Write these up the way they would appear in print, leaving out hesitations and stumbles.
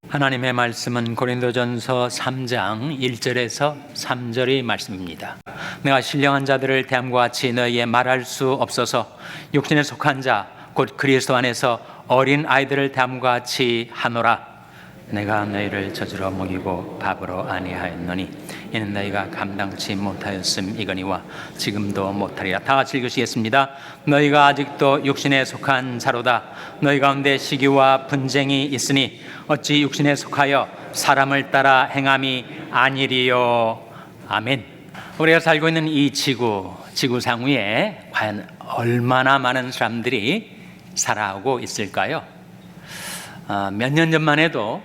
하나님의 말씀은 고린도전서 3장 1절에서 3절의 말씀입니다. 내가 신령한 자들을 대함과 같이 너희에게 말할 수 없어서 육신에 속한 자 곧 그리스도 안에서 어린 아이들을 대함과 같이 하노라. 내가 너희를 젖으로 먹이고 밥으로 아니하였노니 이는 너희가 감당치 못하였음이거니와 지금도 못하리라. 다 같이 읽으시겠습니다. 너희가 아직도 육신에 속한 자로다. 너희 가운데 시기와 분쟁이 있으니 어찌 육신에 속하여 사람을 따라 행함이 아니리요. 아멘. 우리가 살고 있는 이 지구상 위에 과연 얼마나 많은 사람들이 살아오고 있을까요? 몇 년 전만 해도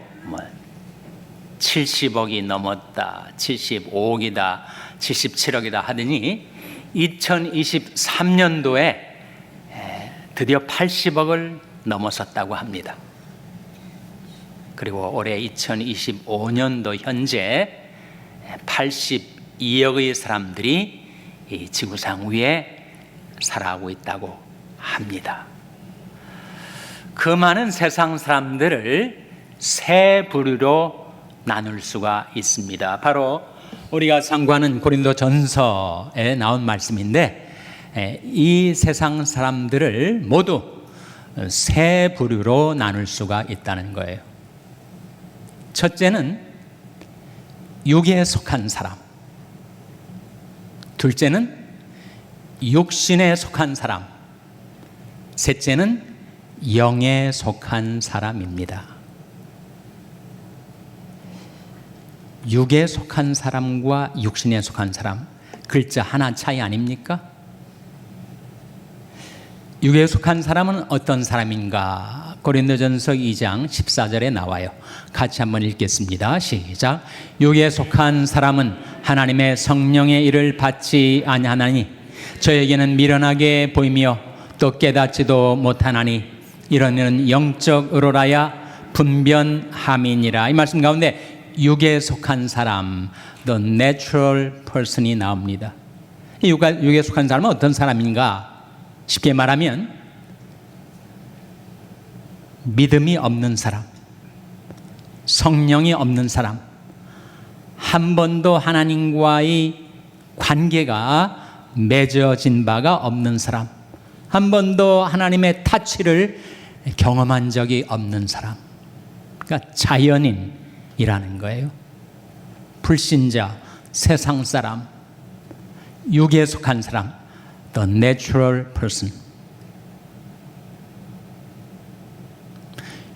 70억이 넘었다, 75억이다, 77억이다 하더니 2023년도에 드디어 80억을 넘어섰다고 합니다. 그리고 올해 2025년도 현재 82억의 사람들이 이 지구상 위에 살아가고 있다고 합니다. 그 많은 세상 사람들을 세 부류로 나눌 수가 있습니다. 바로 우리가 상고하는 고린도전서에 나온 말씀인데, 이 세상 사람들을 모두 세 부류로 나눌 수가 있다는 거예요. 첫째는 육에 속한 사람, 둘째는 육신에 속한 사람, 셋째는 영에 속한 사람입니다. 육에 속한 사람과 육신에 속한 사람, 글자 하나 차이 아닙니까? 육에 속한 사람은 어떤 사람인가? 고린도전서 2장 14절에 나와요. 같이 한번 읽겠습니다. 시작. 육에 속한 사람은 하나님의 성령의 일을 받지 아니하나니 저에게는 미련하게 보이며 또 깨닫지도 못하나니 이런 일은 영적으로라야 분변함이니라. 이 말씀 가운데 육에 속한 사람, the natural person이 나옵니다. 이 육에 속한 사람은 어떤 사람인가? 쉽게 말하면 믿음이 없는 사람, 성령이 없는 사람, 한 번도 하나님과의 관계가 맺어진 바가 없는 사람, 한 번도 하나님의 타치를 경험한 적이 없는 사람, 그러니까 자연인이라는 거예요. 불신자, 세상 사람, 육에 속한 사람, the natural person.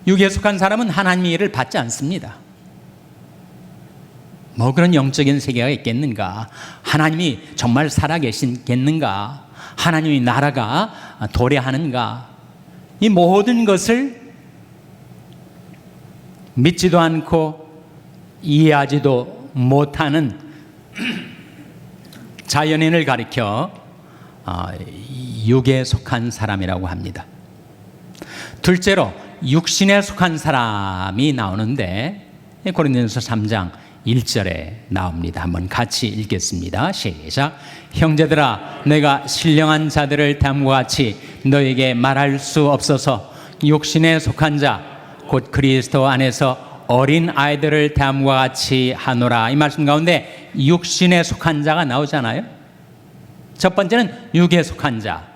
육에 속한 사람은 하나님의 일을 받지 않습니다. 뭐 그런 영적인 세계가 있겠는가? 하나님이 정말 살아계시겠는가? 하나님의 나라가 도래하는가? 이 모든 것을 믿지도 않고 이해하지도 못하는 자연인을 가리켜 육에 속한 사람이라고 합니다. 둘째로 육신에 속한 사람이 나오는데 고린도전서 3장 1절에 나옵니다. 한번 같이 읽겠습니다. 시작. 형제들아, 내가 신령한 자들을 대함과 같이 너에게 말할 수 없어서 육신에 속한 자 곧 그리스도 안에서 어린 아이들을 대함과 같이 하노라. 이 말씀 가운데 육신에 속한 자가 나오잖아요. 첫 번째는 육에 속한 자,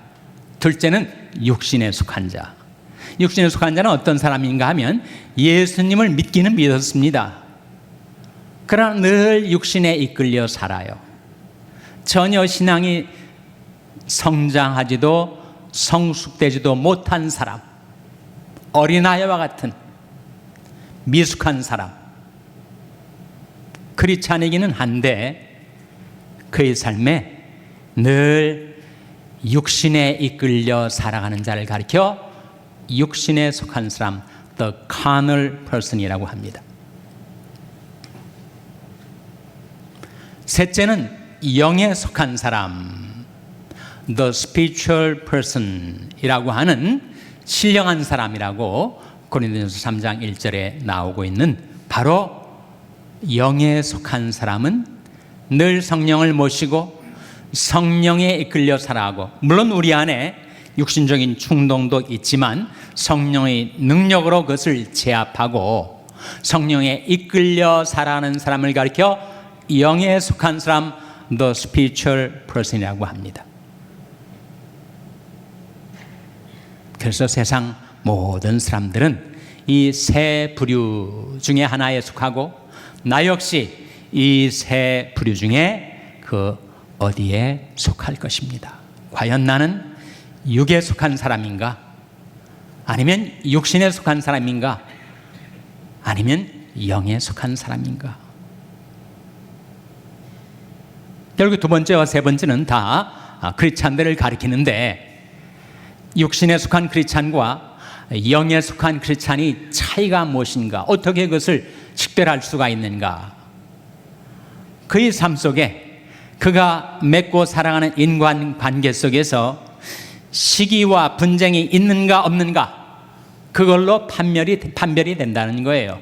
둘째는 육신에 속한 자. 육신에 속한 자는 어떤 사람인가 하면 예수님을 믿기는 믿었습니다. 그러나 늘 육신에 이끌려 살아요. 전혀 신앙이 성장하지도 성숙되지도 못한 사람, 어린아이와 같은 미숙한 사람, 크리스찬이기는 한데 그의 삶에 늘 육신에 이끌려 살아가는 자를 가리켜 육신에 속한 사람, the carnal person이라고 합니다. 셋째는 영에 속한 사람, the spiritual person이라고 하는 신령한 사람이라고 고린도전서 3장 1절에 나오고 있는 바로 영에 속한 사람은 늘 성령을 모시고 성령에 이끌려 살아가고, 물론 우리 안에 육신적인 충동도 있지만 성령의 능력으로 그것을 제압하고 성령에 이끌려 살아가는 사람을 가리켜 영에 속한 사람, the spiritual person이라고 합니다. 그래서 세상 모든 사람들은 이 세 부류 중에 하나에 속하고 나 역시 이 세 부류 중에 그 어디에 속할 것입니다. 과연 나는 육에 속한 사람인가? 아니면 육신에 속한 사람인가? 아니면 영에 속한 사람인가? 결국 두 번째와 세 번째는 다 크리스찬들을 가리키는데 육신에 속한 크리스찬과 영에 속한 크리스찬이 차이가 무엇인가? 어떻게 그것을 식별할 수가 있는가? 그의 삶 속에 그가 맺고 살아가는 인간관계 속에서 시기와 분쟁이 있는가 없는가? 그걸로 판별이 된다는 거예요.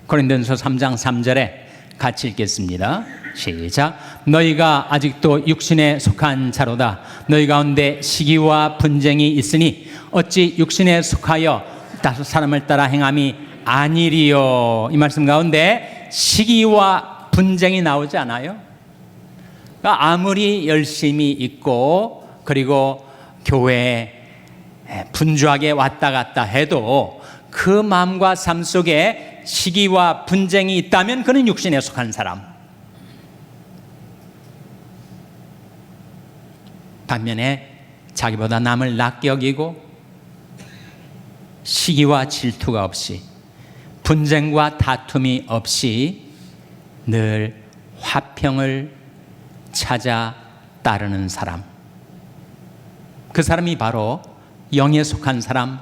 고린도전서 3장 3절에 같이 읽겠습니다. 시작. 너희가 아직도 육신에 속한 자로다. 너희 가운데 시기와 분쟁이 있으니 어찌 육신에 속하여 다섯 사람을 따라 행함이 아니리요. 이 말씀 가운데 시기와 분쟁이 나오지 않아요? 그러니까 아무리 열심히 있고 그리고 교회에 분주하게 왔다 갔다 해도 그 마음과 삶 속에 시기와 분쟁이 있다면 그는 육신에 속한 사람. 반면에 자기보다 남을 낮게 여기고 시기와 질투가 없이 분쟁과 다툼이 없이 늘 화평을 찾아 따르는 사람, 그 사람이 바로 영에 속한 사람,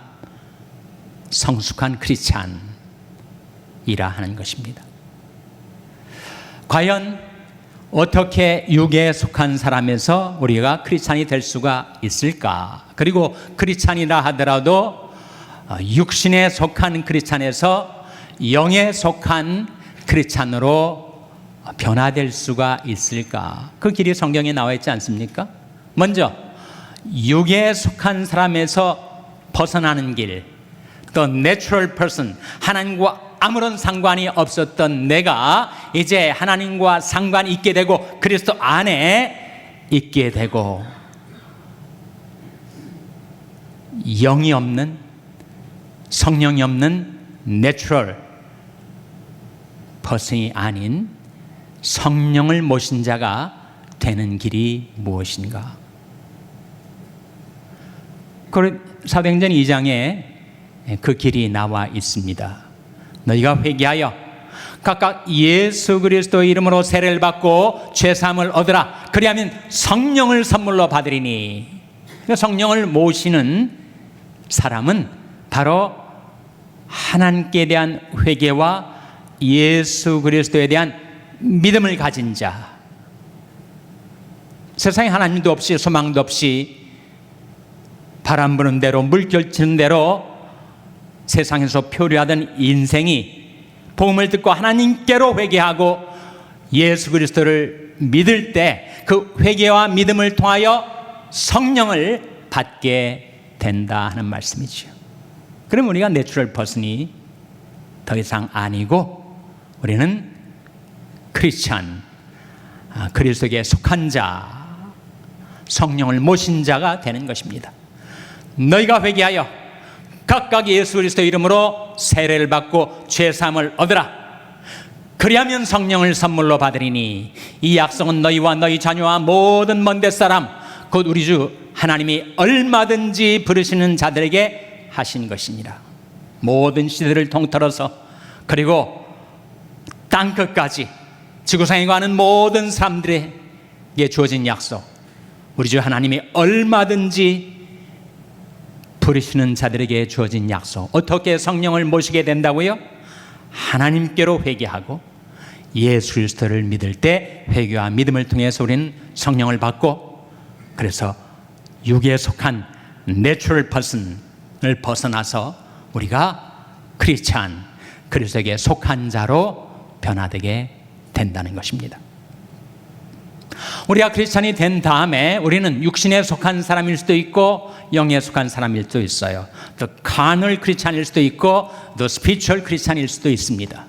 성숙한 크리스찬이라 하는 것입니다. 과연 어떻게 육에 속한 사람에서 우리가 크리스찬이 될 수가 있을까? 그리고 크리스찬이라 하더라도 육신에 속한 크리스찬에서 영에 속한 크리스찬으로 변화될 수가 있을까? 그 길이 성경에 나와 있지 않습니까? 먼저 육에 속한 사람에서 벗어나는 길, the natural person, 하나님과 아무런 상관이 없었던 내가 이제 하나님과 상관이 있게 되고 그리스도 안에 있게 되고 영이 없는, 성령이 없는 내추럴 person이 아닌 성령을 모신 자가 되는 길이 무엇인가? 사도행전 2장에 그 길이 나와 있습니다. 너희가 회개하여 각각 예수 그리스도의 이름으로 세례를 받고 죄사함을 얻으라. 그리하면 성령을 선물로 받으리니. 성령을 모시는 사람은 바로 하나님께 대한 회개와 예수 그리스도에 대한 믿음을 가진 자. 세상에 하나님도 없이 소망도 없이 바람 부는 대로 물결 치는 대로 세상에서 표류하던 인생이 복음을 듣고 하나님께로 회개하고 예수 그리스도를 믿을 때 그 회개와 믿음을 통하여 성령을 받게 된다 하는 말씀이죠. 그럼 우리가 내추럴 퍼슨이 더 이상 아니고 우리는 크리스찬, 그리스도에게 속한 자, 성령을 모신 자가 되는 것입니다. 너희가 회개하여 각각 예수 그리스도 이름으로 세례를 받고 죄사함을 얻으라. 그리하면 성령을 선물로 받으리니 이 약속은 너희와 너희 자녀와 모든 먼 데 사람 곧 우리 주 하나님이 얼마든지 부르시는 자들에게 하신 것이니라. 모든 시대를 통틀어서 그리고 땅끝까지 지구상에 가는 모든 사람들에게 주어진 약속, 우리 주 하나님이 얼마든지 부르시는 자들에게 주어진 약속. 어떻게 성령을 모시게 된다고요? 하나님께로 회개하고 예수 그리스도를 믿을 때 회개와 믿음을 통해서 우리는 성령을 받고, 그래서 육에 속한 내추럴 퍼슨을 벗어나서 우리가 크리스찬, 그리스도에게 속한 자로 변화되게 된다는 것입니다. 우리가 크리스찬이 된 다음에 우리는 육신에 속한 사람일 수도 있고 영에 속한 사람일 수도 있어요. The carnal 크리스찬일 수도 있고 The spiritual 크리스찬일 수도 있습니다.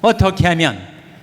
어떻게 하면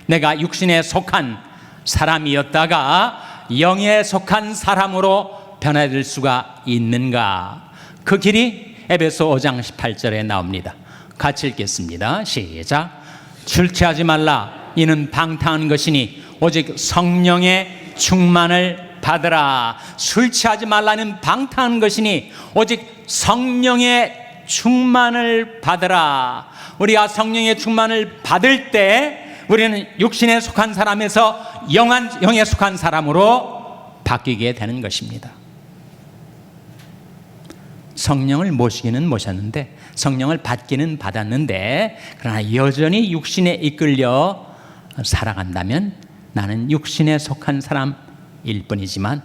내가 육신에 속한 사람이었다가 영에 속한 사람으로 변화될 수가 있는가? 그 길이 에베소 5장 18절에 나옵니다. 같이 읽겠습니다. 시작. 술 취하지 말라. 이는 방탕한 것이니 오직 성령의 충만을 받으라. 술 취하지 말라는 방탕한 것이니 오직 성령의 충만을 받으라. 우리가 성령의 충만을 받을 때 우리는 육신에 속한 사람에서 영에 속한 사람으로 바뀌게 되는 것입니다. 성령을 모시기는 모셨는데 성령을 받기는 받았는데 그러나 여전히 육신에 이끌려 살아간다면 나는 육신에 속한 사람일 뿐이지만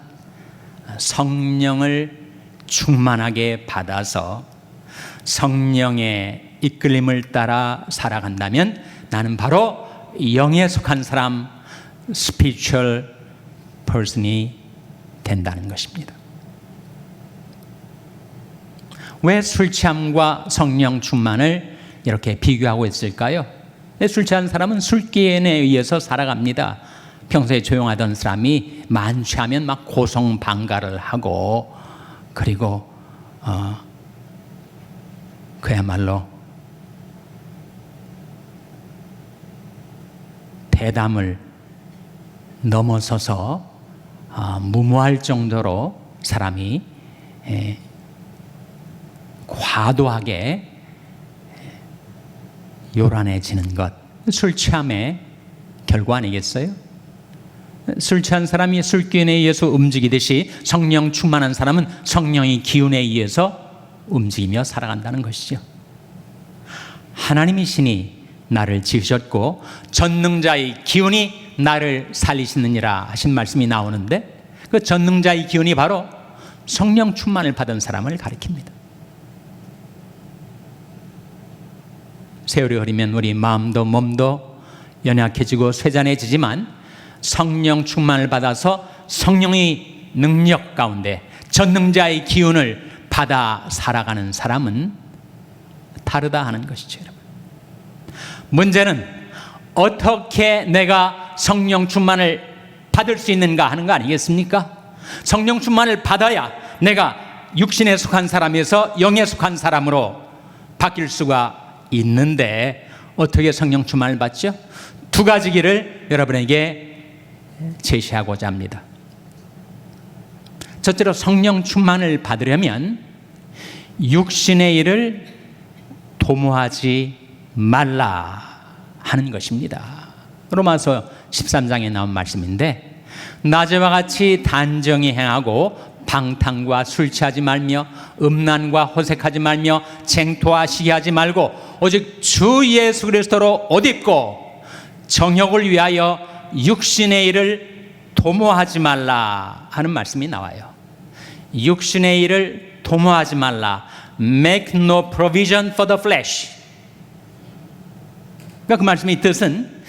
성령을 충만하게 받아서 성령의 이끌림을 따라 살아간다면 나는 바로 영에 속한 사람, spiritual person이 된다는 것입니다. 왜 술 취함과 성령 충만을 이렇게 비교하고 있을까요? 술 취한 사람은 술기운에 의해서 살아갑니다. 평소에 조용하던 사람이 만취하면 막 고성방가를 하고 그리고 그야말로 대담을 넘어서서 무모할 정도로 사람이 과도하게 요란해지는 것, 술 취함의 결과 아니겠어요? 술 취한 사람이 술기운에 의해서 움직이듯이 성령 충만한 사람은 성령의 기운에 의해서 움직이며 살아간다는 것이죠. 하나님이시니 나를 지으셨고 전능자의 기운이 나를 살리시느니라 하신 말씀이 나오는데 그 전능자의 기운이 바로 성령 충만을 받은 사람을 가리킵니다. 세월이 흐르면 우리 마음도 몸도 연약해지고 쇠잔해지지만 성령 충만을 받아서 성령의 능력 가운데 전능자의 기운을 받아 살아가는 사람은 다르다 하는 것이죠. 여러분. 문제는 어떻게 내가 성령 충만을 받을 수 있는가 하는 거 아니겠습니까? 성령 충만을 받아야 내가 육신에 속한 사람에서 영에 속한 사람으로 바뀔 수가 있는데 어떻게 성령 충만을 받죠? 두 가지 길을 여러분에게 제시하고자 합니다. 첫째로 성령 충만을 받으려면 육신의 일을 도모하지 말라 하는 것입니다. 로마서 13장에 나온 말씀인데 낮에와 같이 단정히 행하고 방탕과 술 취하지 말며 음란과 호색하지 말며 쟁토와 시기하지 말고 오직 주 예수 그리스도로 옷 입고 정욕을 위하여 육신의 일을 도모하지 말라 하는 말씀이 나와요. 육신의 일을 도모하지 말라. Make no provision for the flesh. 그러니까 그 말씀의 뜻은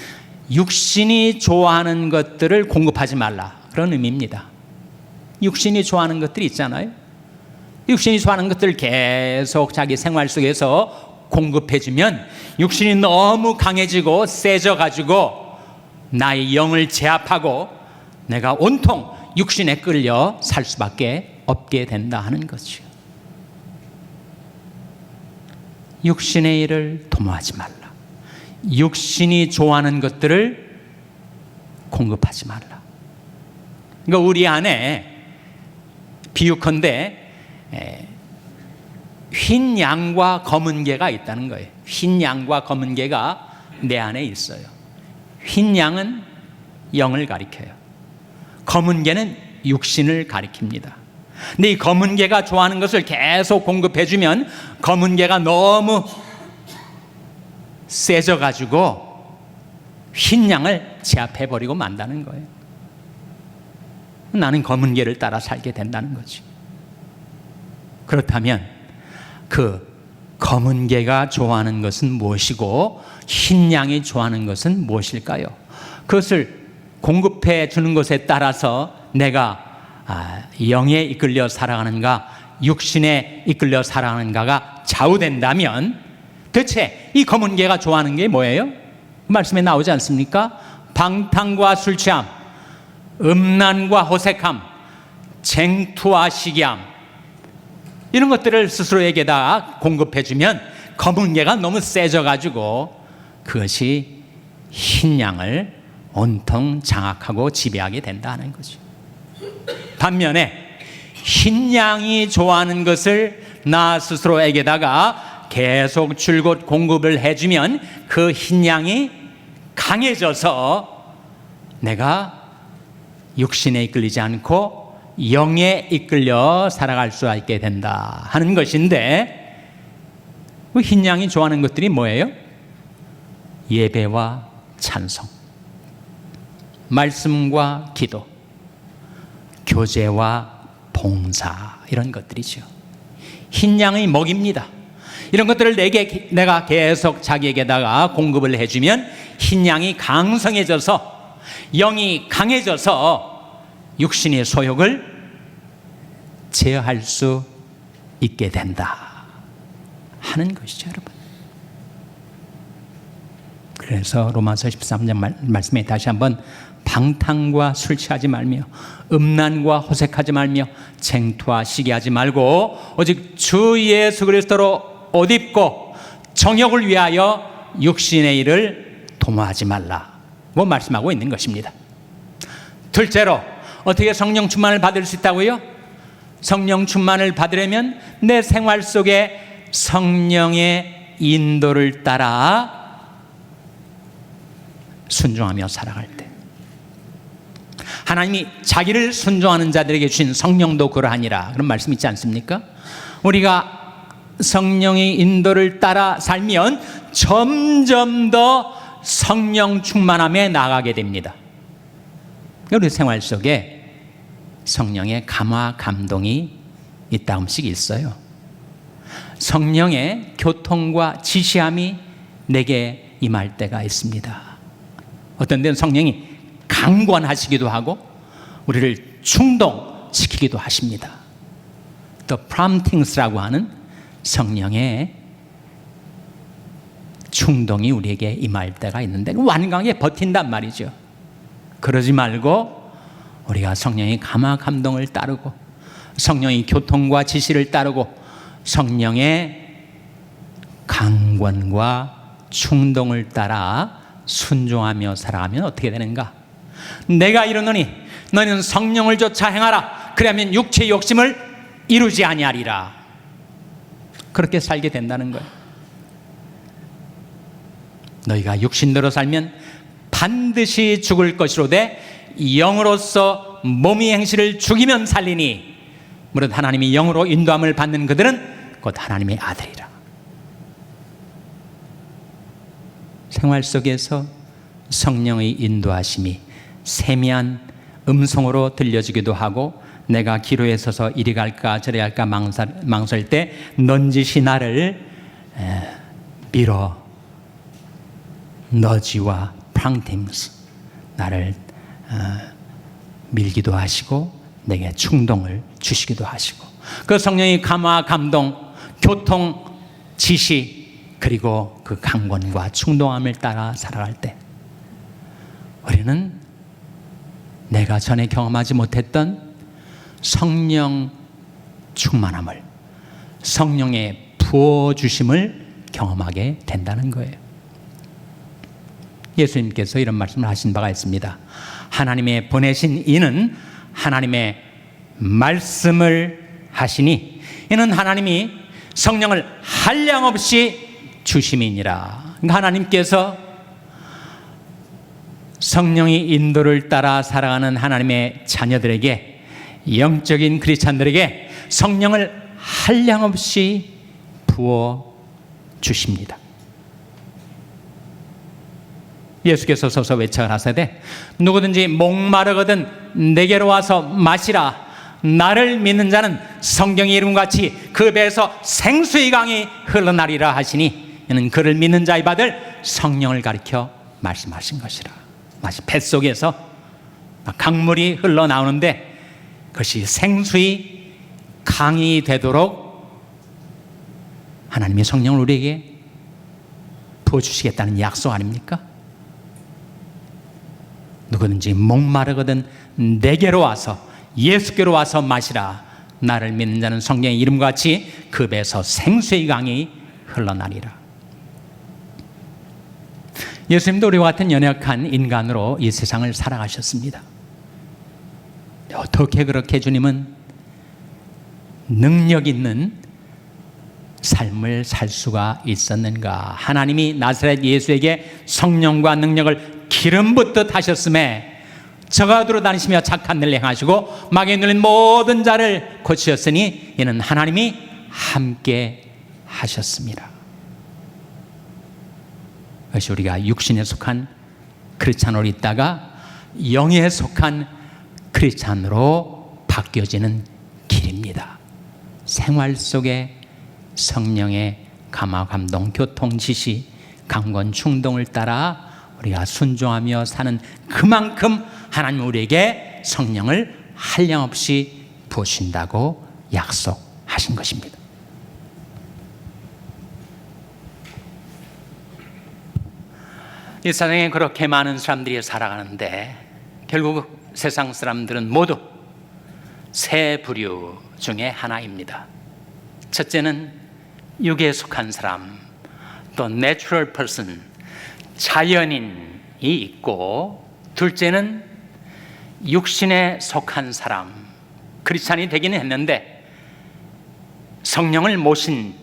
육신이 좋아하는 것들을 공급하지 말라 그런 의미입니다. 육신이 좋아하는 것들이 있잖아요. 육신이 좋아하는 것들을 계속 자기 생활 속에서 공급해주면 육신이 너무 강해지고 세져가지고 나의 영을 제압하고 내가 온통 육신에 끌려 살 수밖에 없게 된다 하는 거죠. 육신의 일을 도모하지 말라. 육신이 좋아하는 것들을 공급하지 말라. 그러니까 우리 안에 비유컨대 흰 양과 검은 개가 있다는 거예요. 흰 양과 검은 개가 내 안에 있어요. 흰 양은 영을 가리켜요. 검은 개는 육신을 가리킵니다. 근데 이 검은 개가 좋아하는 것을 계속 공급해주면 검은 개가 너무 세져가지고 흰 양을 제압해버리고 만다는 거예요. 나는 검은 개를 따라 살게 된다는 거지. 그렇다면 그 검은 개가 좋아하는 것은 무엇이고 흰 양이 좋아하는 것은 무엇일까요? 그것을 공급해 주는 것에 따라서 내가 영에 이끌려 살아가는가 육신에 이끌려 살아가는가가 좌우된다면 대체 이 검은 개가 좋아하는 게 뭐예요? 말씀에 나오지 않습니까? 방탕과 술 취함, 음란과 호색함, 쟁투와 시기함, 이런 것들을 스스로에게다 공급해주면 검은 개가 너무 세져가지고 그것이 흰 양을 온통 장악하고 지배하게 된다는 거죠. 반면에 흰 양이 좋아하는 것을 나 스스로에게다가 계속 줄곧 공급을 해주면 그 흰 양이 강해져서 내가 육신에 이끌리지 않고 영에 이끌려 살아갈 수 있게 된다 하는 것인데, 그 흰 양이 좋아하는 것들이 뭐예요? 예배와 찬송, 말씀과 기도, 교제와 봉사, 이런 것들이죠. 흰 양의 먹입니다. 이런 것들을 내가 계속 자기에게다가 공급을 해주면 흰 양이 강성해져서 영이 강해져서 육신의 소욕을 제어할 수 있게 된다 하는 것이죠, 여러분. 그래서 로마서 13장 말씀에 다시 한번 방탕과 술 취하지 말며 음란과 호색하지 말며 쟁투와 시기하지 말고 오직 주 예수 그리스도로 옷 입고 정욕을 위하여 육신의 일을 도모하지 말라고 말씀하고 있는 것입니다. 둘째로, 어떻게 성령 충만을 받을 수 있다고요? 성령 충만을 받으려면 내 생활 속에 성령의 인도를 따라 순종하며 살아갈 때, 하나님이 자기를 순종하는 자들에게 주신 성령도 그러하니라, 그런 말씀 있지 않습니까? 우리가 성령의 인도를 따라 살면 점점 더 성령 충만함에 나가게 됩니다. 우리 생활 속에 성령의 감화 감동이 이따금씩 있어요. 성령의 교통과 지시함이 내게 임할 때가 있습니다. 어떤 데는 성령이 강권하시기도 하고 우리를 충동시키기도 하십니다. The promptings라고 하는 성령의 충동이 우리에게 임할 때가 있는데 완강하게 버틴단 말이죠. 그러지 말고 우리가 성령의 감화 감동을 따르고 성령의 교통과 지시를 따르고 성령의 강권과 충동을 따라 순종하며 살아가면 어떻게 되는가? 내가 이르노니 너희는 성령을 쫓아 행하라. 그러면 육체의 욕심을 이루지 아니하리라. 그렇게 살게 된다는 거예요. 너희가 육신대로 살면 반드시 죽을 것이로되 영으로서 몸의 행실을 죽이면 살리니 무릇 하나님이 영으로 인도함을 받는 그들은 곧 하나님의 아들이라. 생활 속에서 성령의 인도하심이 세미한 음성으로 들려지기도 하고 내가 기로에 서서 이리 갈까 저리 갈까 망설 때 넌지시 나를 밀어 너지와 프랑팀스 나를 밀기도 하시고 내게 충동을 주시기도 하시고 그 성령의 감화 감동 교통 지시 그리고 그 강권과 충동함을 따라 살아갈 때 우리는 내가 전에 경험하지 못했던 성령 충만함을 성령의 부어주심을 경험하게 된다는 거예요. 예수님께서 이런 말씀을 하신 바가 있습니다. 하나님의 보내신 이는 하나님의 말씀을 하시니 이는 하나님이 성령을 한량없이 주심이니라. 그러니까 하나님께서 성령의 인도를 따라 살아가는 하나님의 자녀들에게 영적인 크리스찬들에게 성령을 한량없이 부어 주십니다. 예수께서 서서 외쳐가라사대 누구든지 목마르거든 내게로 와서 마시라. 나를 믿는 자는 성경의 이름같이 그 배에서 생수의 강이 흘러나리라 하시니 이는 그를 믿는 자의 받을 성령을 가리켜 말씀하신 것이라. 마치 뱃속에서 강물이 흘러나오는데 그것이 생수의 강이 되도록 하나님의 성령을 우리에게 부어주시겠다는 약속 아닙니까? 누구든지 목마르거든 내게로 와서 예수께로 와서 마시라. 나를 믿는 자는 성령의 이름과 같이 그 배에서 생수의 강이 흘러나리라. 예수님도 우리와 같은 연약한 인간으로 이 세상을 살아가셨습니다. 어떻게 그렇게 주님은 능력 있는 삶을 살 수가 있었는가? 하나님이 나사렛 예수에게 성령과 능력을 기름 붓듯 하셨음에 저가 돌아다니시며 착한 일을 행하시고 마귀에 눌린 모든 자를 고치셨으니 이는 하나님이 함께 하셨습니다. 그것이 우리가 육신에 속한 크리스찬으로 있다가 영에 속한 크리스찬으로 바뀌어지는 길입니다. 생활 속에 성령의 감화, 감동, 교통, 지시, 강권, 충동을 따라 우리가 순종하며 사는 그만큼 하나님 우리에게 성령을 한량없이 부으신다고 약속하신 것입니다. 이 세상에 그렇게 많은 사람들이 살아가는데 결국 세상 사람들은 모두 세 부류 중에 하나입니다. 첫째는 육에 속한 사람, 또 natural person, 자연인이 있고, 둘째는 육신에 속한 사람, 크리스찬이 되기는 했는데 성령을 모신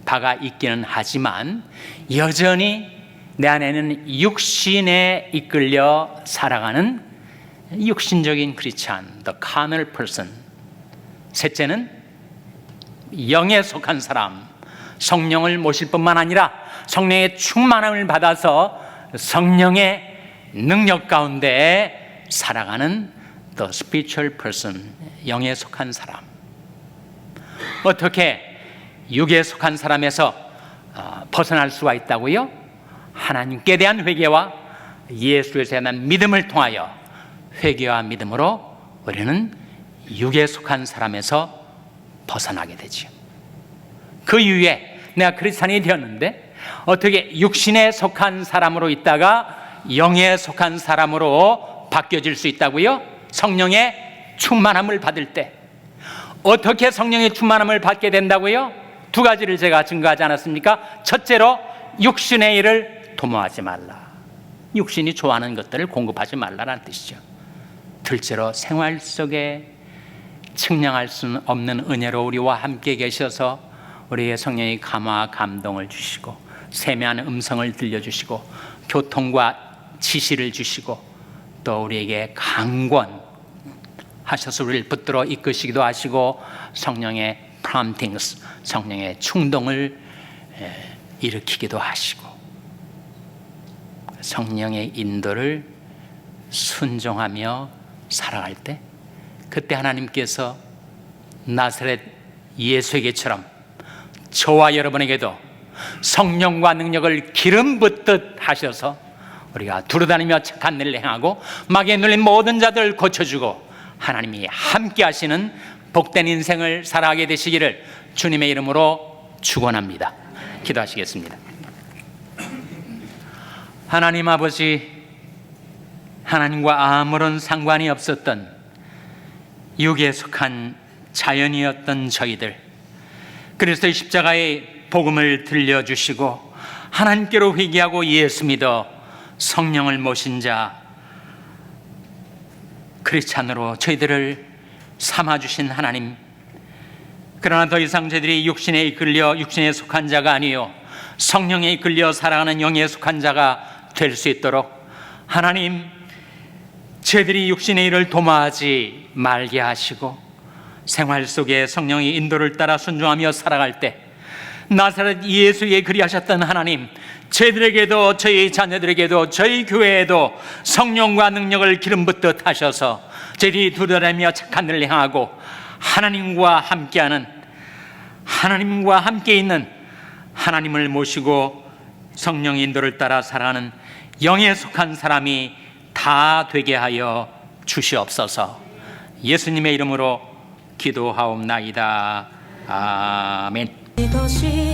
바가 있기는 하지만 여전히 내 안에는 육신에 이끌려 살아가는 육신적인 크리스찬, the carnal person. 셋째는 영에 속한 사람, 성령을 모실 뿐만 아니라 성령의 충만함을 받아서 성령의 능력 가운데 살아가는 the spiritual person, 영에 속한 사람. 어떻게 육에 속한 사람에서 벗어날 수가 있다고요? 하나님께 대한 회개와 예수에 대한 믿음을 통하여 회개와 믿음으로 우리는 육에 속한 사람에서 벗어나게 되죠. 그 이후에 내가 크리스찬이 되었는데 어떻게 육신에 속한 사람으로 있다가 영에 속한 사람으로 바뀌어질 수 있다고요? 성령의 충만함을 받을 때. 어떻게 성령의 충만함을 받게 된다고요? 두 가지를 제가 증거하지 않았습니까? 첫째로 육신의 일을 도모하지 말라. 육신이 좋아하는 것들을 공급하지 말라라는 뜻이죠. 둘째로 생활 속에 측량할 수 없는 은혜로 우리와 함께 계셔서 우리의 성령의 감화 감동을 주시고 세미한 음성을 들려주시고 교통과 지시를 주시고 또 우리에게 강권 하셔서 우리를 붙들어 이끄시기도 하시고 성령의 promptings, 성령의 충동을 일으키기도 하시고 성령의 인도를 순종하며 살아갈 때 그때 하나님께서 나사렛 예수에게처럼 저와 여러분에게도 성령과 능력을 기름 붓듯 하셔서 우리가 두루다니며 착한 일을 행하고 마귀에 눌린 모든 자들을 고쳐주고 하나님이 함께 하시는 복된 인생을 살아가게 되시기를 주님의 이름으로 축원합니다. 기도하시겠습니다. 하나님 아버지, 하나님과 아무런 상관이 없었던 육에 속한 자연이었던 저희들, 그리스도의 십자가의 복음을 들려주시고 하나님께로 회개하고 예수 믿어 성령을 모신 자 크리스찬으로 저희들을 삼아주신 하나님, 그러나 더 이상 저희들이 육신에 이끌려 육신에 속한 자가 아니요 성령에 이끌려 살아가는 영에 속한 자가 될 수 있도록 하나님, 저희들이 육신의 일을 도모하지 말게 하시고 생활 속에 성령의 인도를 따라 순종하며 살아갈 때 나사렛 예수에 그리하셨던 하나님, 저희들에게도 저희 자녀들에게도 저희 교회에도 성령과 능력을 기름 붓듯 하셔서 저희들이 두려워하며 착한 일을 행하고 하나님과 함께하는, 하나님과 함께 있는, 하나님을 모시고 성령의 인도를 따라 살아가는 영에 속한 사람이 다 되게 하여 주시옵소서. 예수님의 이름으로 기도하옵나이다. 아멘. 이것이